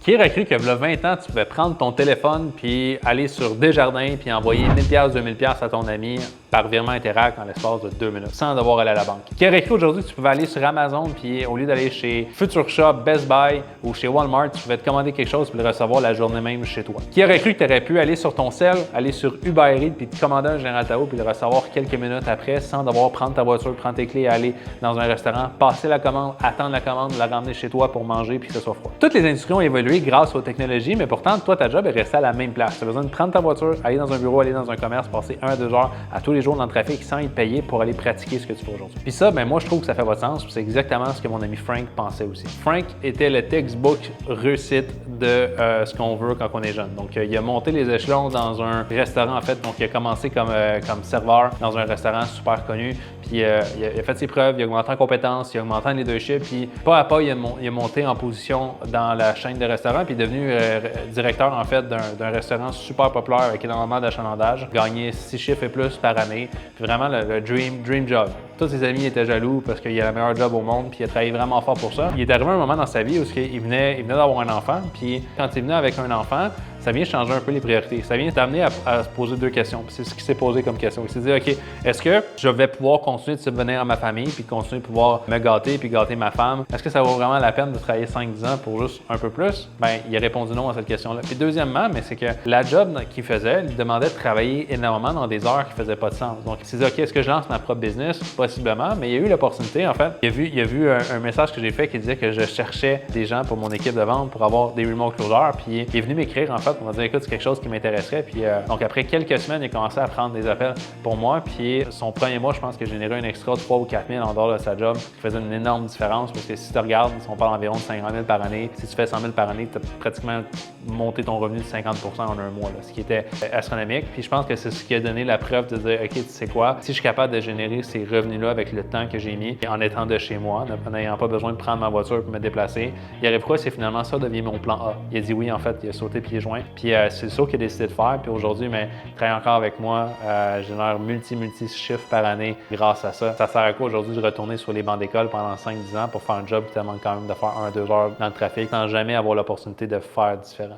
Qui aurait cru que il y a 20 ans, tu pouvais prendre ton téléphone puis aller sur Desjardins puis envoyer 1000$, 2000$ à ton ami par virement Interac en l'espace de 2 minutes, sans devoir aller à la banque? Qui aurait cru aujourd'hui que tu pouvais aller sur Amazon puis au lieu d'aller chez Future Shop, Best Buy ou chez Walmart, tu pouvais te commander quelque chose puis le recevoir la journée même chez toi? Qui aurait cru que tu aurais pu aller sur ton cell, aller sur Uber Eats puis te commander un Général Tao puis le recevoir quelques minutes après sans devoir prendre ta voiture, prendre tes clés et aller dans un restaurant, passer la commande, attendre la commande, la ramener chez toi pour manger puis que ce soit froid? Toutes les industries ont évolué grâce aux technologies, mais pourtant, toi, ta job est restée à la même place. Tu as besoin de prendre ta voiture, aller dans un bureau, aller dans un commerce, passer 1-2 heures à tous les jours dans le trafic sans être payé pour aller pratiquer ce que tu fais aujourd'hui. Puis ça, moi, je trouve que ça fait votre sens. C'est exactement ce que mon ami Frank pensait aussi. Frank était le textbook réussite de ce qu'on veut quand on est jeune. Donc, il a monté les échelons dans un restaurant, en fait. Donc, il a commencé comme serveur dans un restaurant super connu. Puis, il a fait ses preuves, il a augmenté en compétences, il a augmenté en leadership. Puis, pas à pas, il a monté en position dans la chaîne de restaurants. Puis, il est devenu directeur, en fait, d'un restaurant super populaire avec énormément d'achalandage. Gagné 6 chiffres et plus par année. Puis, vraiment, le dream job. Tous ses amis étaient jaloux parce qu'il a le meilleur job au monde, puis il a travaillé vraiment fort pour ça. Il est arrivé un moment dans sa vie où il venait d'avoir un enfant, puis quand il venait avec un enfant, ça vient changer un peu les priorités. Ça vient t'amener à se poser 2 questions. Puis c'est ce qu'il s'est posé comme question. Il s'est dit, OK, est-ce que je vais pouvoir continuer de subvenir à ma famille, puis continuer de pouvoir me gâter, puis gâter ma femme? Est-ce que ça vaut vraiment la peine de travailler 5-10 ans pour juste un peu plus? Bien, il a répondu non à cette question-là. Puis deuxièmement, c'est que la job qu'il faisait, il demandait de travailler énormément dans des heures qui ne faisaient pas de sens. Donc, il s'est dit, OK, est-ce que je lance ma propre business? Possiblement, mais il y a eu l'opportunité, en fait. Il a vu un message que j'ai fait qui disait que je cherchais des gens pour mon équipe de vente pour avoir des remote closers. Puis il est venu m'écrire, en fait, pour me dire, écoute, c'est quelque chose qui m'intéresserait. Puis donc, après quelques semaines, il a commencé à prendre des appels pour moi. Puis son premier mois, je pense que j'ai généré un extra 3 ou 4 000 en dehors de sa job, qui faisait une énorme différence parce que si tu regardes, on parle environ de 50 000 par année. Si tu fais 100 000 par année, tu as pratiquement monté ton revenu de 50 % en un mois, là, ce qui était astronomique. Puis je pense que c'est ce qui a donné la preuve de dire, OK, tu sais quoi, si je suis capable de générer ces revenus-là avec le temps que j'ai mis en étant de chez moi, en n'ayant pas besoin de prendre ma voiture pour me déplacer, il arrive quoi? C'est finalement ça devient mon plan A. Il a dit oui, en fait, il a sauté pieds joints. Puis c'est ça qu'il a décidé de faire. Puis aujourd'hui, il travaille encore avec moi, génère multi chiffres par année grâce à ça. Ça sert à quoi aujourd'hui de retourner sur les bancs d'école pendant 5-10 ans pour faire un job qui te demande quand même de faire 1-2 heures dans le trafic sans jamais avoir l'opportunité de faire différent?